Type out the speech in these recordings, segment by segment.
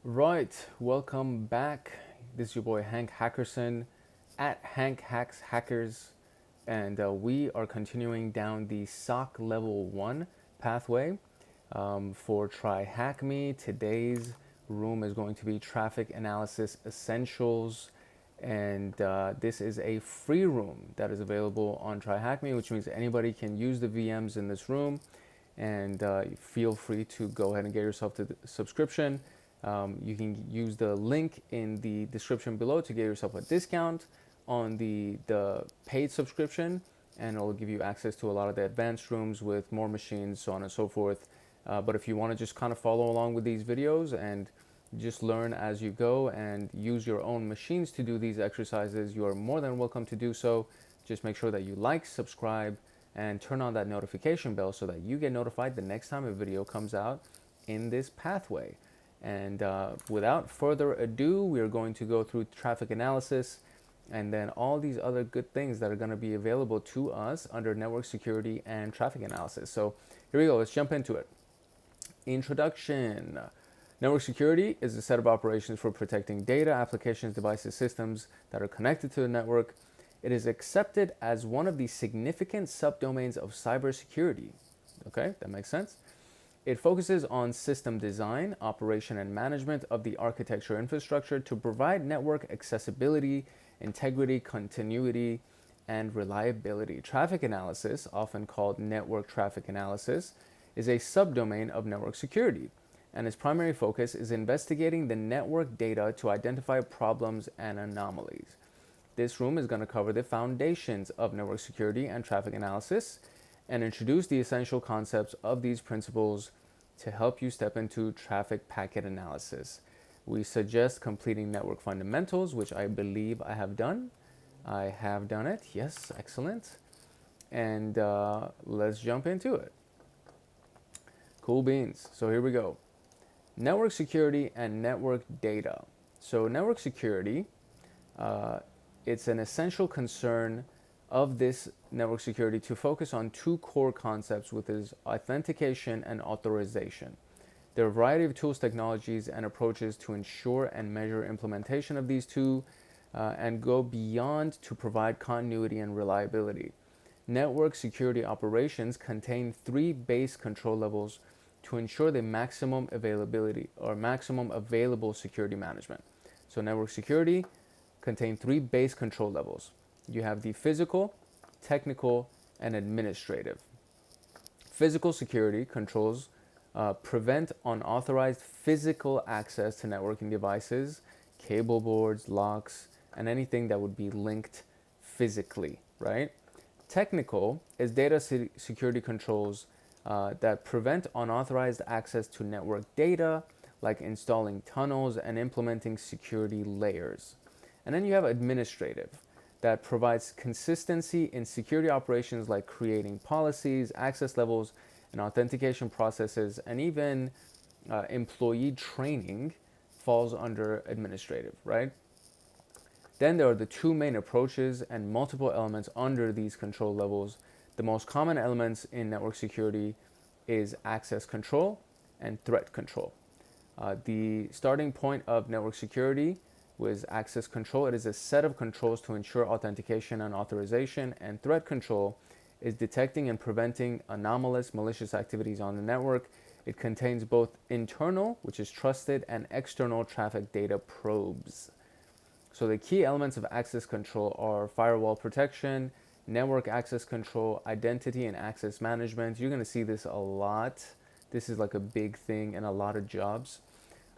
Right, welcome back. This is your boy Hank Hackerson at Hank Hacks Hackers, and we are continuing down the SOC Level 1 pathway for tryhackme. Today's room is going to be Traffic Analysis Essentials, and this is a free room that is available on tryhackme, which means anybody can use the VMs in this room, and feel free to go ahead and get yourself to the subscription. You can use the link in the description below to get yourself a discount on the paid subscription, and it'll give you access to a lot of the advanced rooms with more machines, so on and so forth. But if you want to just kind of follow along with these videos and just learn as you go and use your own machines to do these exercises, you are more than welcome to do so. Just make sure that you like, subscribe, and turn on that notification bell so that you get notified the next time a video comes out in this pathway. And without further ado, we are going to go through traffic analysis and then all these other good things that are going to be available to us under network security and traffic analysis. So here we go, let's jump into it. Introduction. Network security is a set of operations for protecting data, applications, devices, systems that are connected to the network. It is accepted as one of the significant subdomains of cybersecurity. Okay, that makes sense. It focuses on system design, operation, and management of the architecture infrastructure to provide network accessibility, integrity, continuity, and reliability. Traffic analysis, often called network traffic analysis, is a subdomain of network security, and its primary focus is investigating the network data to identify problems and anomalies. This room is going to cover the foundations of network security and traffic analysis and introduce the essential concepts of these principles to help you step into traffic packet analysis. We suggest completing network fundamentals, which I believe I have done. I have done it. Yes, excellent. And let's jump into it. Cool beans. So here we go. Network security and network data. So network security, it's an essential concern of this network security to focus on two core concepts, which is authentication and authorization. There are a variety of tools, technologies, and approaches to ensure and measure implementation of these two and go beyond to provide continuity and reliability. Network security operations contain three base control levels to ensure the maximum availability or maximum available security management. So network security contains three base control levels. You have the physical, technical, and administrative. Physical security controls prevent unauthorized physical access to networking devices, cable boards, locks, and anything that would be linked physically, right? Technical is data security controls that prevent unauthorized access to network data, like installing tunnels and implementing security layers. And then you have administrative, that provides consistency in security operations like creating policies, access levels, and authentication processes, and even employee training falls under administrative, right? Then there are the two main approaches and multiple elements under these control levels. The most common elements in network security is access control and threat control. The starting point of network security was access control. It is a set of controls to ensure authentication and authorization, and threat control is detecting and preventing anomalous, malicious activities on the network. It contains both internal, which is trusted, and external traffic data probes. So the key elements of access control are firewall protection, network access control, identity and access management. You're going to see this a lot. This is like a big thing in a lot of jobs.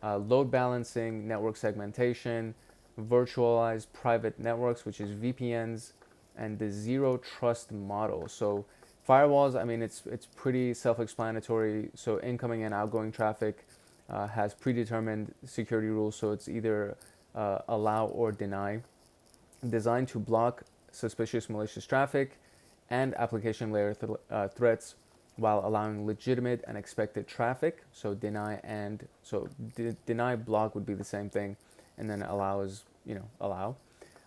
Load balancing, network segmentation, virtualized private networks, which is VPNs, and the zero trust model. So firewalls, I mean, it's pretty self-explanatory. So incoming and outgoing traffic has predetermined security rules. So it's either allow or deny, designed to block suspicious malicious traffic and application layer threats while allowing legitimate and expected traffic. So deny and deny block would be the same thing, and then allow is allow.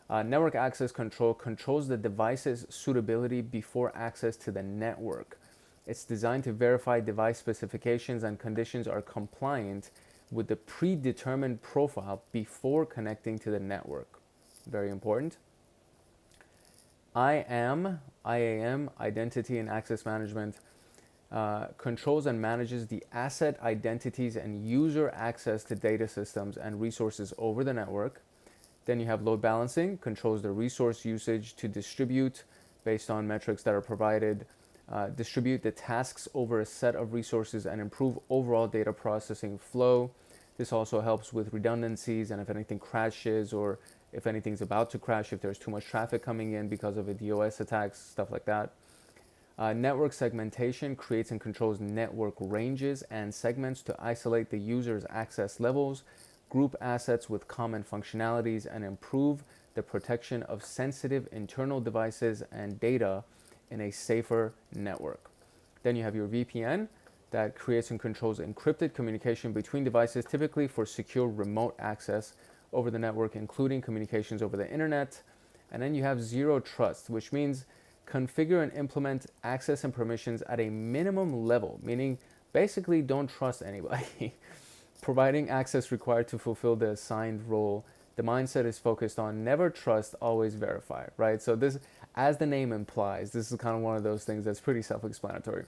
Network access control controls the device's suitability before access to the network. It's designed to verify device specifications and conditions are compliant with the predetermined profile before connecting to the network. Very important. IAM, Identity and Access Management, controls and manages the asset identities and user access to data systems and resources over the network. Then you have load balancing, controls the resource usage to distribute based on metrics that are provided, distribute the tasks over a set of resources and improve overall data processing flow. This also helps with redundancies and if anything crashes or if anything's about to crash, if there's too much traffic coming in because of a DOS attacks, stuff like that. Network segmentation creates and controls network ranges and segments to isolate the user's access levels, group assets with common functionalities, and improve the protection of sensitive internal devices and data in a safer network. Then you have your VPN that creates and controls encrypted communication between devices, typically for secure remote access over the network, including communications over the internet. And then you have zero trust, which means configure and implement access and permissions at a minimum level, meaning basically don't trust anybody. Providing access required to fulfill the assigned role. The mindset is focused on never trust, always verify, right? So this, as the name implies, this is kind of one of those things that's pretty self-explanatory.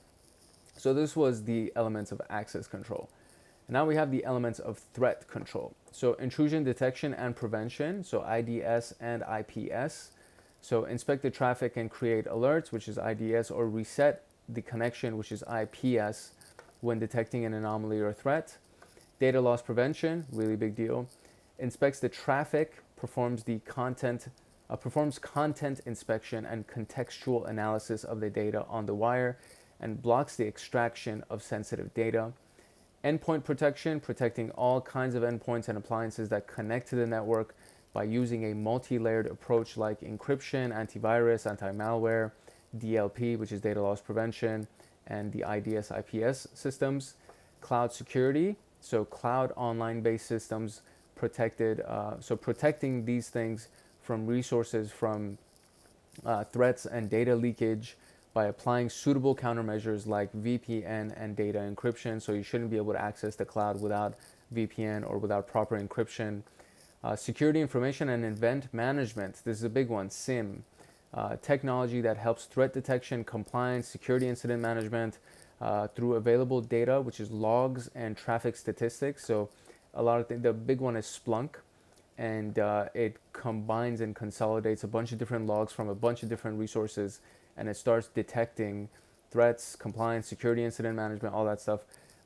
So this was the elements of access control. Now we have the elements of threat control. So intrusion detection and prevention, so IDS and IPS. So inspect the traffic and create alerts, which is IDS, or reset the connection, which is IPS, when detecting an anomaly or threat. Data loss prevention, really big deal. Inspects the traffic, performs content inspection and contextual analysis of the data on the wire, and blocks the extraction of sensitive data. Endpoint protection, protecting all kinds of endpoints and appliances that connect to the network by using a multi-layered approach like encryption, antivirus, anti-malware, DLP, which is data loss prevention, and the IDS IPS systems. Cloud security, so cloud online-based systems protected, so protecting these things from resources, from threats and data leakage by applying suitable countermeasures like VPN and data encryption. So you shouldn't be able to access the cloud without VPN or without proper encryption. Security information and event management. This is a big one. SIM. Technology that helps threat detection, compliance, security incident management through available data, which is logs and traffic statistics. So a lot of the big one is Splunk, and it combines and consolidates a bunch of different logs from a bunch of different resources, and it starts detecting threats, compliance, security incident management, all that stuff,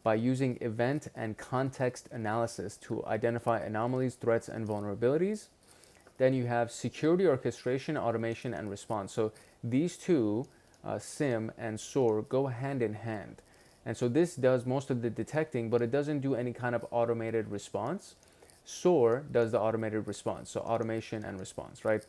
by using event and context analysis to identify anomalies, threats, and vulnerabilities. Then you have security orchestration, automation, and response. So these two, SIM and SOAR, go hand in hand. And so this does most of the detecting, but it doesn't do any kind of automated response. SOAR does the automated response, so automation and response, right?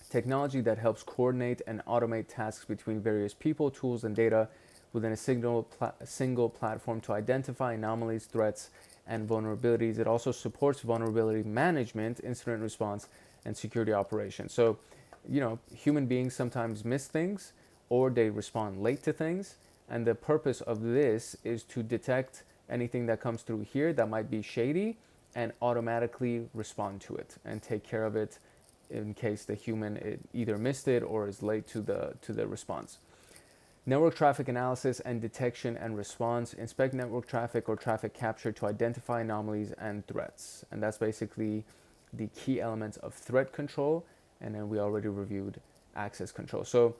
Technology that helps coordinate and automate tasks between various people, tools, and data within a single platform to identify anomalies, threats, and vulnerabilities. It also supports vulnerability management, incident response, and security operations. So, human beings sometimes miss things or they respond late to things. And the purpose of this is to detect anything that comes through here that might be shady and automatically respond to it and take care of it in case the human either missed it or is late to the response. Network traffic analysis and detection and response. Inspect network traffic or traffic capture to identify anomalies and threats. And that's basically the key elements of threat control. And then we already reviewed access control. So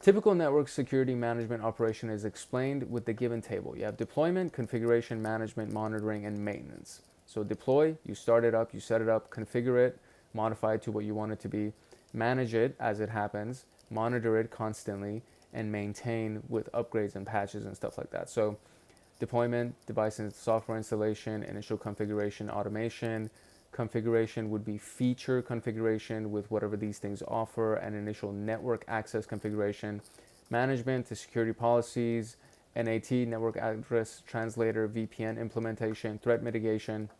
typical network security management operation is explained with the given table. You have deployment, configuration, management, monitoring, and maintenance. So deploy, you start it up, you set it up, configure it, modify it to what you want it to be, manage it as it happens, monitor it constantly, and maintain with upgrades and patches and stuff like that. So deployment, device and software installation, initial configuration, automation. Configuration would be feature configuration with whatever these things offer, and initial network access configuration. Management, the security policies, NAT, network address translator, VPN implementation, threat mitigation,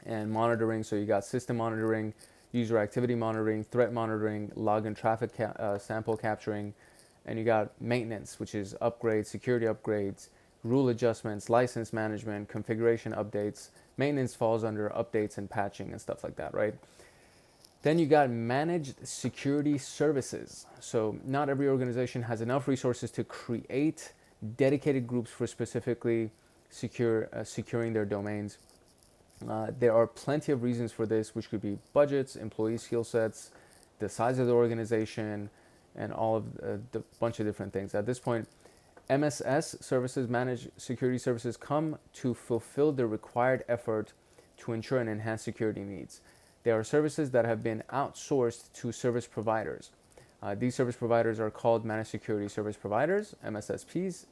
and monitoring. So you got system monitoring, user activity monitoring, threat monitoring, login traffic sample capturing, and you got maintenance, which is upgrades, security upgrades, rule adjustments, license management, configuration updates, Maintenance falls under updates and patching and stuff like that, right? Then you got managed security services. So not every organization has enough resources to create dedicated groups for specifically securing their domains. There are plenty of reasons for this, which could be budgets, employee skill sets, the size of the organization, and all of the bunch of different things. At this point, MSS services, managed security services, come to fulfill the required effort to ensure and enhance security needs. They are services that have been outsourced to service providers. These service providers are called managed security service providers, MSSPs.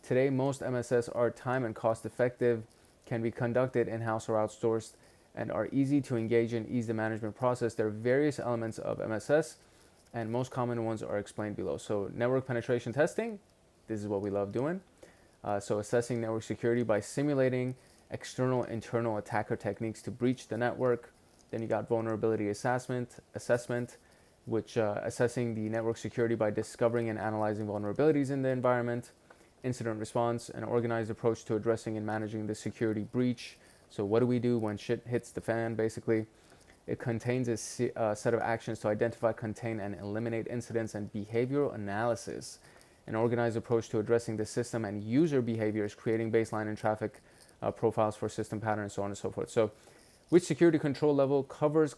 Today, most MSS are time and cost effective, can be conducted in-house or outsourced, and are easy to engage in, ease the management process. There are various elements of MSS, and most common ones are explained below. So network penetration testing, this is what we love doing. So assessing network security by simulating external, internal attacker techniques to breach the network. Then you got vulnerability assessment, which assessing the network security by discovering and analyzing vulnerabilities in the environment. Incident response, an organized approach to addressing and managing the security breach. So what do we do when shit hits the fan, basically? It contains a set of actions to identify, contain, and eliminate incidents and behavioral analysis. An organized approach to addressing the system and user behaviors, creating baseline and traffic profiles for system patterns, so on and so forth. So, which security control level covers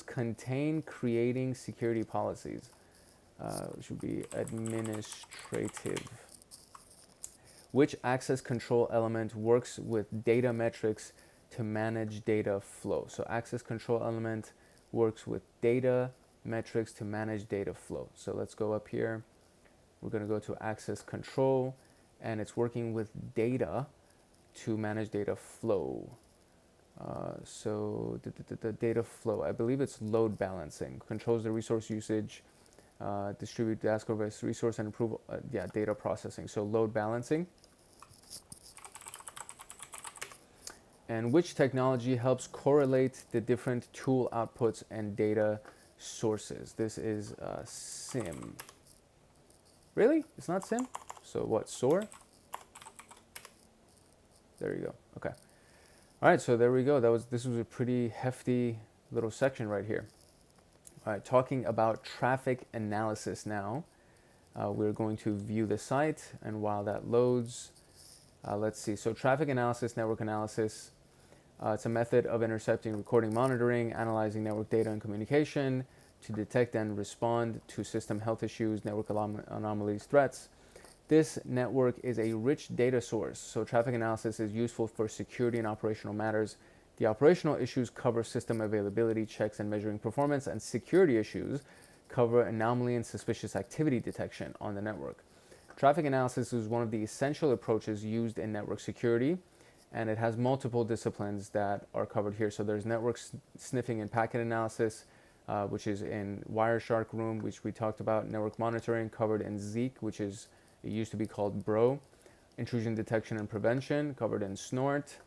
contain creating security policies? Which would be administrative. Which access control element works with data metrics to manage data flow? So access control element works with data metrics to manage data flow. So let's go up here. We're going to go to access control, and it's working with data to manage data flow. So the data flow, I believe it's load balancing, controls the resource usage, distribute the task-based resource, and improve data processing. So load balancing. And which technology helps correlate the different tool outputs and data sources? This is SIM. Really? It's not SIM? So what, SOAR? There you go. Okay. All right, so there we go. This was a pretty hefty little section right here. All right, talking about traffic analysis now. We're going to view the site, and while that loads, let's see. So traffic analysis, network analysis, it's a method of intercepting, recording, monitoring, analyzing network data and communication to detect and respond to system health issues, network anomalies, threats. This network is a rich data source, so traffic analysis is useful for security and operational matters. The operational issues cover system availability checks and measuring performance, and security issues cover anomaly and suspicious activity detection on the network. Traffic analysis is one of the essential approaches used in network security, and it has multiple disciplines that are covered here. So there's network sniffing and packet analysis, which is in Wireshark room, which we talked about. Network monitoring covered in Zeek, which is, it used to be called Bro. Intrusion detection and prevention covered in Snort.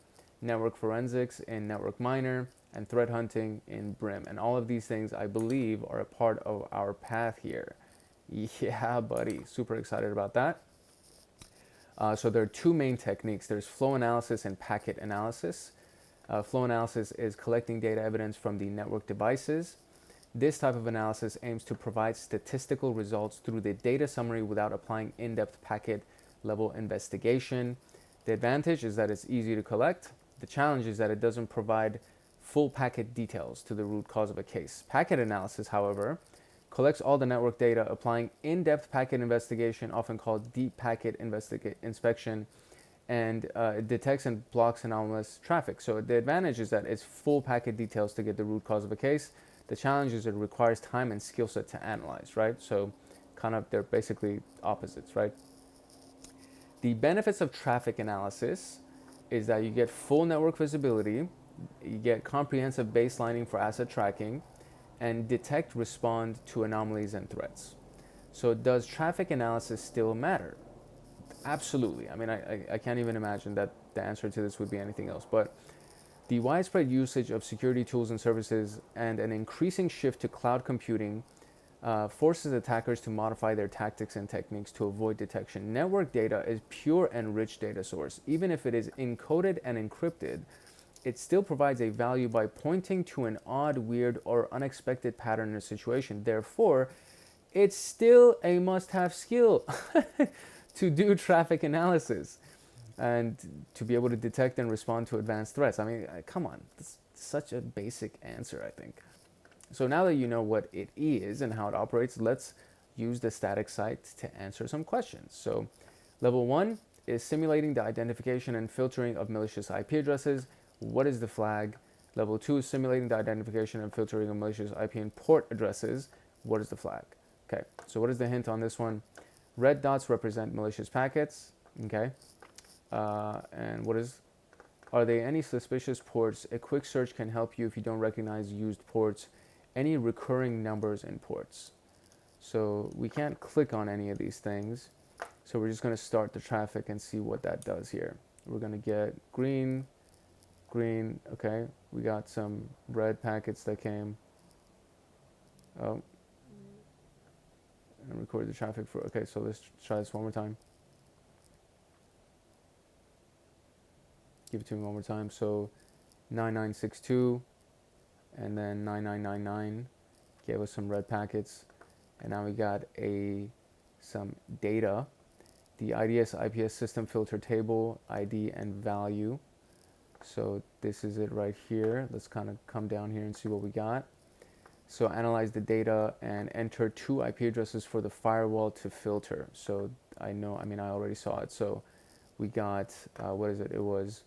Network forensics in Network Miner, and threat hunting in Brim. And all of these things, I believe, are a part of our path here. Yeah, buddy, super excited about that. So there are two main techniques. There's flow analysis and packet analysis. Flow analysis is collecting data evidence from the network devices. This type of analysis aims to provide statistical results through the data summary without applying in-depth packet level investigation. The advantage is that it's easy to collect. The challenge is that it doesn't provide full packet details to the root cause of a case. Packet analysis, however, collects all the network data, applying in-depth packet investigation, often called deep packet inspection, and it detects and blocks anomalous traffic. So the advantage is that it's full packet details to get the root cause of a case. The challenge is it requires time and skill set to analyze, right? So kind of, they're basically opposites, right? The benefits of traffic analysis is that you get full network visibility, you get comprehensive baselining for asset tracking, and detect, respond to anomalies and threats. So does traffic analysis still matter? Absolutely. I mean, I can't even imagine that the answer to this would be anything else. But the widespread usage of security tools and services and an increasing shift to cloud computing forces attackers to modify their tactics and techniques to avoid detection. Network data is pure and rich data source. Even if it is encoded and encrypted, it still provides a value by pointing to an odd, weird, or unexpected pattern in a situation. Therefore, it's still a must-have skill to do traffic analysis and to be able to detect and respond to advanced threats. I mean, come on, that's such a basic answer, I think. So now that you know what it is and how it operates, let's use the static site to answer some questions. So level 1 is simulating the identification and filtering of malicious IP addresses. What is the flag? Level 2 is simulating the identification and filtering of malicious IP and port addresses. What is the flag? Okay, so what is the hint on this one? Red dots represent malicious packets. Okay, and are there any suspicious ports? A quick search can help you if you don't recognize used ports. Any recurring numbers in ports. So we can't click on any of these things. So we're just going to start the traffic and see what that does here. We're going to get green. Okay, we got some red packets that came. Oh, and record the traffic for. Okay, so let's try this one more time. Give it to me one more time. So 9962. And then 9999 gave us some red packets, and now we got some data, the IDS IPS system filter table, ID and value. So this is it right here. Let's kind of come down here and see what we got. So analyze the data and enter 2 IP addresses for the firewall to filter. So I already saw it. So we got, what is it? It was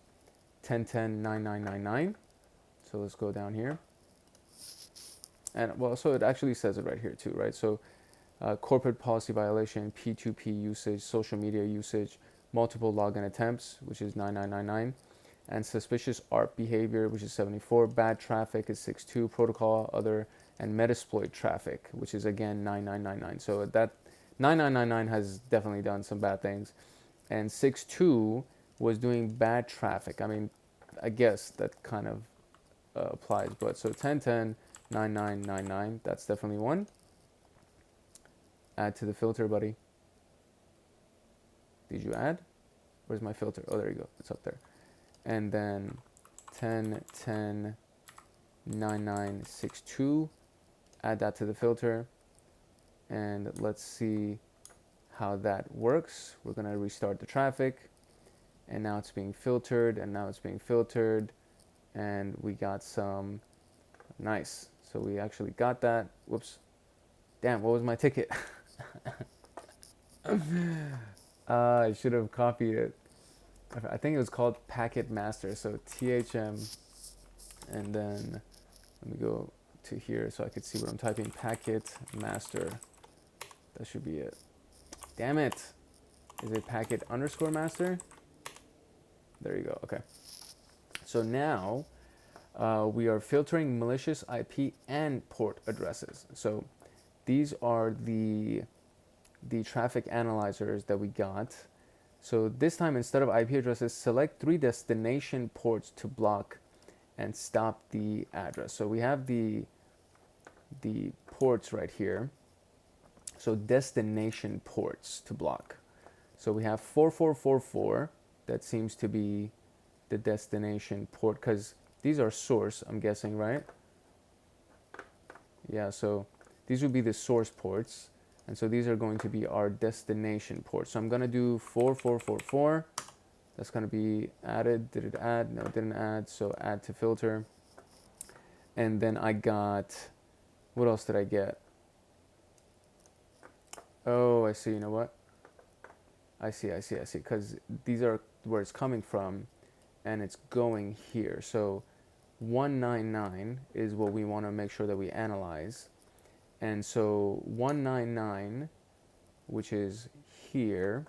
10.10.9999. So let's go down here. And well, so it actually says it right here too, right? So corporate policy violation, P2P usage, social media usage, multiple login attempts, which is 9999, and suspicious ARP behavior, which is 74, bad traffic is 62, protocol, other, and Metasploit traffic, which is again 9999. So that 9999 has definitely done some bad things, and 62 was doing bad traffic. I mean, I guess that kind of applies, but so 10.10.9999, that's definitely one. Add to the filter, buddy. Did you add? Where's my filter? Oh, there you go. It's up there. And then 10.10.9962. Add that to the filter. And let's see how that works. We're going to restart the traffic. And now it's being filtered. And now it's being filtered. And we got some. Nice. So we actually got that. Whoops. Damn, what was my ticket? I should have copied it. I think it was called Packet Master. So THM. And then let me go to here so I could see what I'm typing. Packet Master. That should be it. Damn it. Is it packet _ master? There you go. Okay. So now we are filtering malicious IP and port addresses. So these are the traffic analyzers that we got. So this time, instead of IP addresses, select 3 destination ports to block and stop the address. So we have the ports right here. So destination ports to block. So we have 4444. That seems to be the destination port, because these are source, I'm guessing, right? Yeah, so these would be the source ports. And so these are going to be our destination ports. So I'm going to do 4444. That's going to be added. Did it add? No, it didn't add. So add to filter. And then I got, what else did I get? Oh, I see. You know what? I see. Because these are where it's coming from, and it's going here. So 199 is what we want to make sure that we analyze. And so 199, which is here,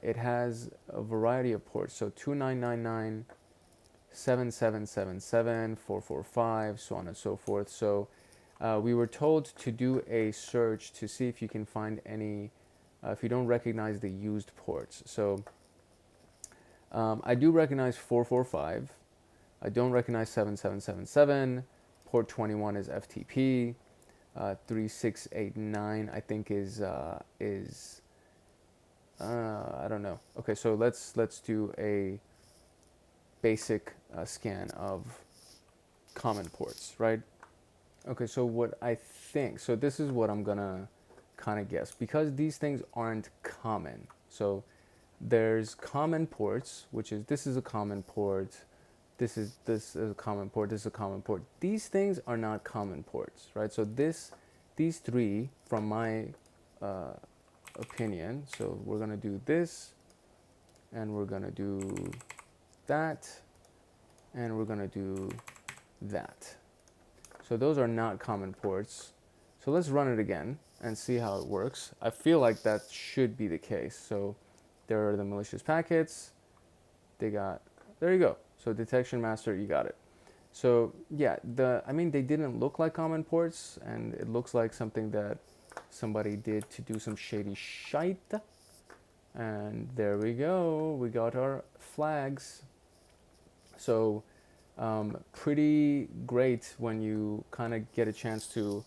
it has a variety of ports. So 2999, 7777, 445, so on and so forth. So we were told to do a search to see if you can find any, if you don't recognize the used ports. So I do recognize 445. I don't recognize 7777. Port 21 is FTP. 3689 I think is I don't know. Okay, so let's do a basic scan of common ports, right? Okay, so what I think, so this is what I'm gonna kind of guess, because these things aren't common. So there's common ports, which is, this is a common port, this is a common port, this is a common port. These things are not common ports, right? So these three, from my opinion, so we're gonna do this, and we're gonna do that, and we're gonna do that. So those are not common ports. So let's run it again and see how it works. I feel like that should be the case. So there are the malicious packets. There you go. So detection master, you got it. So yeah, I mean, they didn't look like common ports, and it looks like something that somebody did to do some shady shite. And there we go. We got our flags. So pretty great when you kind of get a chance to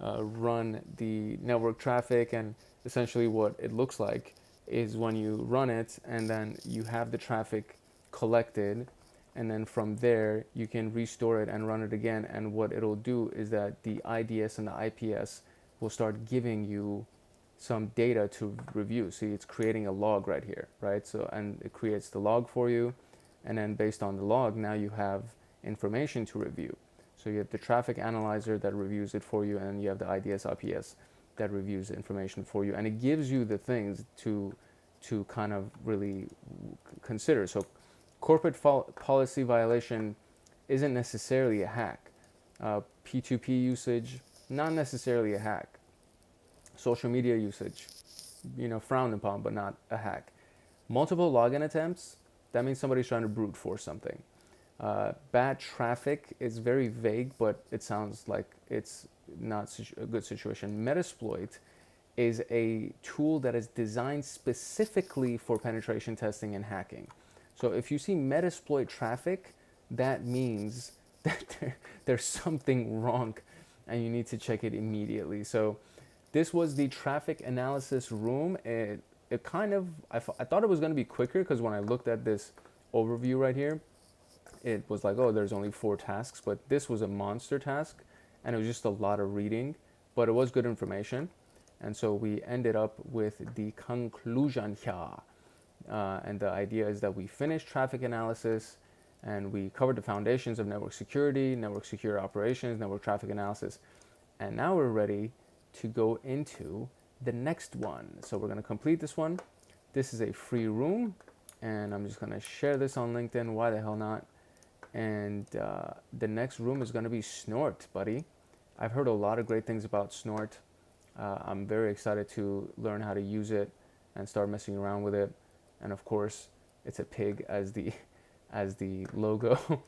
run the network traffic. And essentially what it looks like is when you run it and then you have the traffic collected, and then from there you can restore it and run it again. And what it'll do is that the IDS and the IPS will start giving you some data to review. See, it's creating a log right here, right? So, and it creates the log for you. And then based on the log, now you have information to review. So you have the traffic analyzer that reviews it for you, and you have the IDS IPS that reviews the information for you. And it gives you the things to kind of really consider. So corporate policy violation isn't necessarily a hack. P2P usage, not necessarily a hack. Social media usage, frowned upon, but not a hack. Multiple login attempts, that means somebody's trying to brute force something. Bad traffic is very vague, but it sounds like it's not a good situation. Metasploit is a tool that is designed specifically for penetration testing and hacking. So if you see Metasploit traffic, that means that there's something wrong and you need to check it immediately. So this was the traffic analysis room. It kind of, I thought it was going to be quicker, because when I looked at this overview right here, it was like, oh, there's only 4 tasks, but this was a monster task, and it was just a lot of reading, but it was good information. And so we ended up with the conclusion here. And the idea is that we finished traffic analysis, and we covered the foundations of network security, network secure operations, network traffic analysis. And now we're ready to go into the next one. So we're going to complete this one. This is a free room, and I'm just going to share this on LinkedIn. Why the hell not? And the next room is going to be Snort, buddy. I've heard a lot of great things about Snort. I'm very excited to learn how to use it and start messing around with it. And of course, it's a pig as the logo.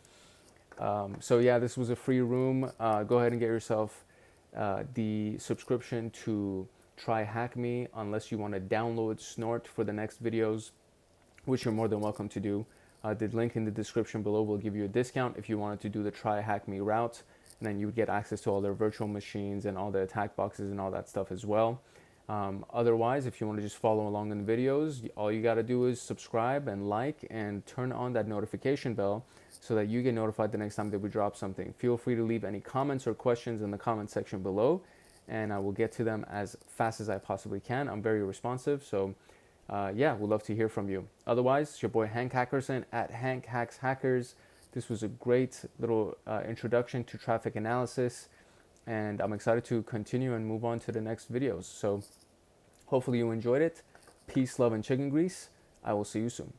So yeah, this was a free room. Go ahead and get yourself the subscription to tryhackme, unless you want to download Snort for the next videos, which you're more than welcome to do. The link in the description below will give you a discount if you wanted to do the tryhackme route, and then you would get access to all their virtual machines and all the attack boxes and all that stuff as well. Otherwise, if you want to just follow along in the videos, all you got to do is subscribe and like and turn on that notification bell so that you get notified the next time that we drop something. Feel free to leave any comments or questions in the comment section below, and I will get to them as fast as I possibly can. I'm very responsive, so yeah, we'd love to hear from you. Otherwise, it's your boy Hank Hackerson at Hank Hacks Hackers. This was a great little introduction to traffic analysis, and I'm excited to continue and move on to the next videos. So hopefully you enjoyed it. Peace, love, and chicken grease. I will see you soon.